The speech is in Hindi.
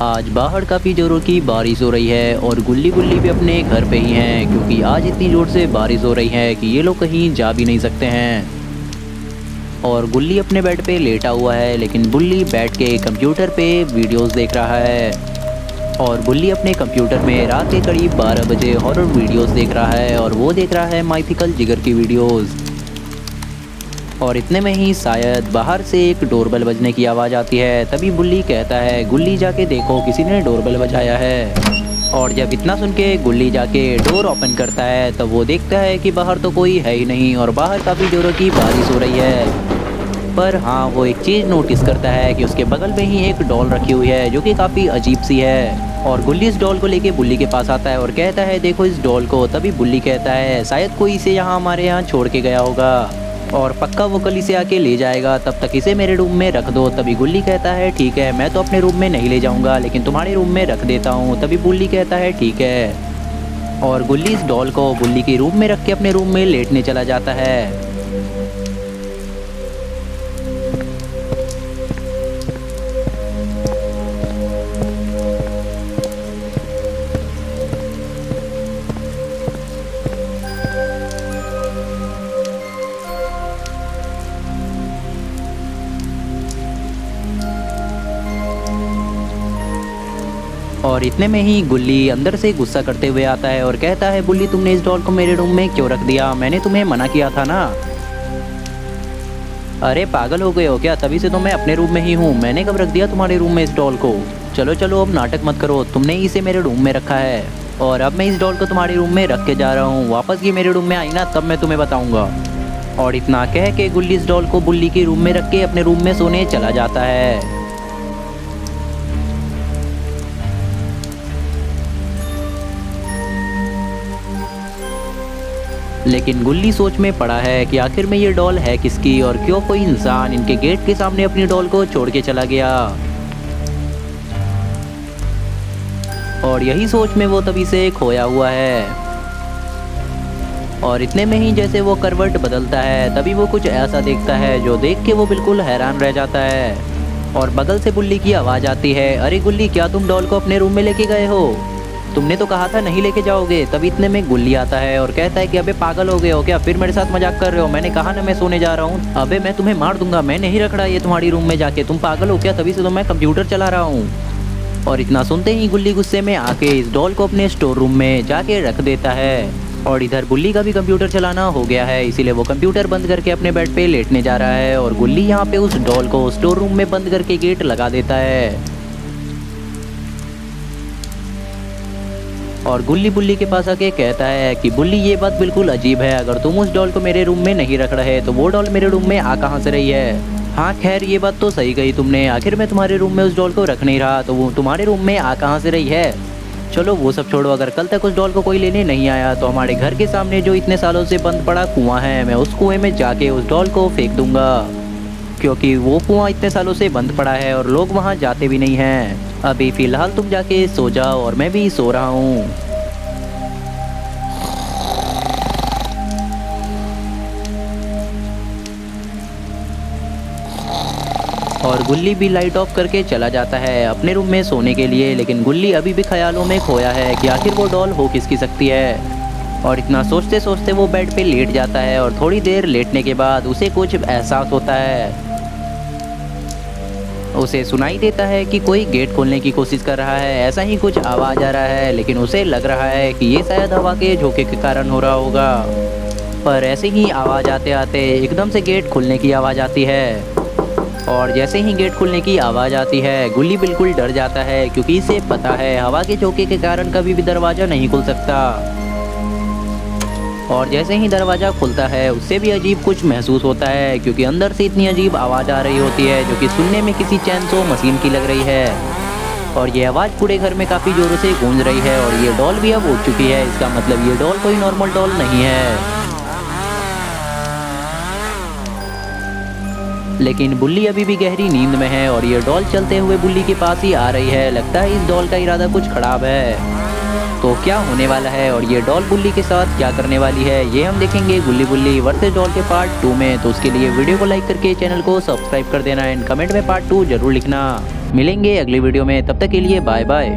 आज बाहर काफ़ी ज़ोरों की बारिश हो रही है और गुल्ली बुल्ली भी अपने घर पे ही हैं, क्योंकि आज इतनी ज़ोर से बारिश हो रही है कि ये लोग कहीं जा भी नहीं सकते हैं। और गुल्ली अपने बेड पे लेटा हुआ है, लेकिन बुल्ली बैठ के कंप्यूटर पे वीडियोस देख रहा है। और बुल्ली अपने कंप्यूटर में रात के करीब 12 बजे हॉरर वीडियोस देख रहा है, और वो देख रहा है माइथिकल जिगर की वीडियोस। और इतने में ही शायद बाहर से एक डोरबेल बजने की आवाज़ आती है। तभी बुल्ली कहता है, गुल्ली जाके देखो किसी ने डोरबेल बजाया है। और जब इतना सुन के गुल्ली जाके डोर ओपन करता है, तब वो देखता है कि बाहर तो कोई है ही नहीं और बाहर काफ़ी जोरों की बारिश हो रही है। पर हाँ, वो एक चीज़ नोटिस करता है कि उसके बगल में ही एक डॉल रखी हुई है, जो कि काफ़ी अजीब सी है। और गुल्ली इस डॉल को लेके बुल्ली के पास आता है और कहता है, देखो इस डॉल को। तभी बुल्ली कहता है, शायद कोई इसे यहाँ हमारे यहाँ छोड़ के गया होगा और पक्का वो कल इसे आके ले जाएगा, तब तक इसे मेरे रूम में रख दो। तभी गुल्ली कहता है, ठीक है, मैं तो अपने रूम में नहीं ले जाऊंगा, लेकिन तुम्हारे रूम में रख देता हूँ। तभी बुल्ली कहता है, ठीक है। और गुल्ली इस डॉल को बुल्ली के रूम में रख के अपने रूम में लेटने चला जाता है। और इतने में ही गुल्ली अंदर से गुस्सा करते हुए आता है और कहता है, बुल्ली तुमने इस डॉल को मेरे रूम में क्यों रख दिया? मैंने तुम्हें मना किया था ना। अरे पागल हो गए हो क्या? तभी से तो मैं अपने रूम में ही हूँ। मैंने कब रख दिया तुम्हारे रूम में इस डॉल को? चलो चलो अब नाटक मत करो, तुमने ही इसे मेरे रूम में रखा है और अब मैं इस डॉल को तुम्हारे रूम में रख के जा रहा हूँ। वापस ये मेरे रूम में आई ना, तब मैं तुम्हें बताऊँगा। और इतना कह के गुल्ली इस डॉल को बुल्ली के रूम में रख के अपने रूम में सोने चला जाता है। लेकिन गुल्ली सोच में पड़ा है कि आखिर में ये डॉल है किसकी और क्यों कोई इंसान इनके गेट के सामने अपनी डॉल को छोड़ के चला गया। और यही सोच में वो तभी से खोया हुआ है। और इतने में ही जैसे वो करवट बदलता है, तभी वो कुछ ऐसा देखता है जो देख के वो बिल्कुल हैरान रह जाता है। और बगल से बुल्ली की आवाज़ आती है, अरे गुल्ली, क्या तुम डॉल को अपने रूम में लेके गए हो? तुमने तो कहा था नहीं लेके जाओगे। तब इतने में गुल्ली आता है और कहता है कि अबे पागल हो गए हो क्या? फिर मेरे साथ मजाक कर रहे हो? मैंने कहा ना मैं सोने जा रहा हूँ। अबे मैं तुम्हें मार दूंगा, मैं नहीं रख रहा ये तुम्हारी रूम में जाके। तुम पागल हो क्या? तभी से तो मैं कंप्यूटर चला रहा हूँ। और इतना सुनते ही गुल्ली गुस्से में आके इस डॉल को अपने स्टोर रूम में जाके रख देता है। और इधर बुल्ली का भी कंप्यूटर चलाना हो गया है, इसीलिए वो कंप्यूटर बंद करके अपने बेड पे लेटने जा रहा है। और गुल्ली यहाँ पे उस डॉल को स्टोर रूम में बंद करके गेट लगा देता है। और गुल्ली बुल्ली के पास आके कहता है कि बुल्ली, ये बात बिल्कुल अजीब है। अगर तुम उस डॉल को मेरे रूम में नहीं रख रहे तो वो डॉल मेरे रूम में आ कहाँ से रही है? हाँ खैर, ये बात तो सही कही तुमने। आखिर मैं तुम्हारे रूम में उस डॉल को रख नहीं रहा, तो वो तुम्हारे रूम में आ कहाँ से रही है? चलो वो सब छोड़ो, अगर कल तक उस डॉल को कोई लेने नहीं आया तो हमारे घर के सामने जो इतने सालों से बंद पड़ा कुआं है, मैं उस कुएं में जाके उस डॉल को फेंक दूंगा, क्योंकि वो कुआं इतने सालों से बंद पड़ा है और लोग वहां जाते भी नहीं हैं। अभी फ़िलहाल तुम जाके सो जाओ और मैं भी सो रहा हूँ। और गुल्ली भी लाइट ऑफ करके चला जाता है अपने रूम में सोने के लिए। लेकिन गुल्ली अभी भी ख्यालों में खोया है कि आखिर वो डॉल हो किसकी सकती है। और इतना सोचते सोचते वो बेड पे लेट जाता है और थोड़ी देर लेटने के बाद उसे कुछ एहसास होता है। उसे सुनाई देता है कि कोई गेट खोलने की कोशिश कर रहा है। ऐसा ही कुछ आवाज़ आ रहा है, लेकिन उसे लग रहा है कि ये शायद हवा के झोंके के कारण हो रहा होगा। पर ऐसे ही आवाज़ आते आते एकदम से गेट खुलने की आवाज़ आती है। और जैसे ही गेट खुलने की आवाज़ आती है, गुल्ली बिल्कुल डर जाता है, क्योंकि इसे पता है हवा के झोंके के कारण कभी भी दरवाज़ा नहीं खुल सकता। और जैसे ही दरवाज़ा खुलता है, उससे भी अजीब कुछ महसूस होता है, क्योंकि अंदर से इतनी अजीब आवाज़ आ रही होती है जो कि सुनने में किसी चैनसो मशीन की लग रही है। और ये आवाज़ पूरे घर में काफ़ी ज़ोरों से गूंज रही है। और ये डॉल भी अब उठ चुकी है, इसका मतलब ये डॉल कोई नॉर्मल डॉल नहीं है। लेकिन बुल्ली अभी भी गहरी नींद में है और ये डॉल चलते हुए बुल्ली के पास ही आ रही है। लगता है इस डॉल का इरादा कुछ खराब है। तो क्या होने वाला है और ये डॉल बुल्ली के साथ क्या करने वाली है, ये हम देखेंगे गुल्ली बुल्ली वर्सेस डॉल के पार्ट 2 में। तो उसके लिए वीडियो को लाइक करके चैनल को सब्सक्राइब कर देना एंड कमेंट में पार्ट 2 जरूर लिखना। मिलेंगे अगली वीडियो में, तब तक के लिए बाय बाय।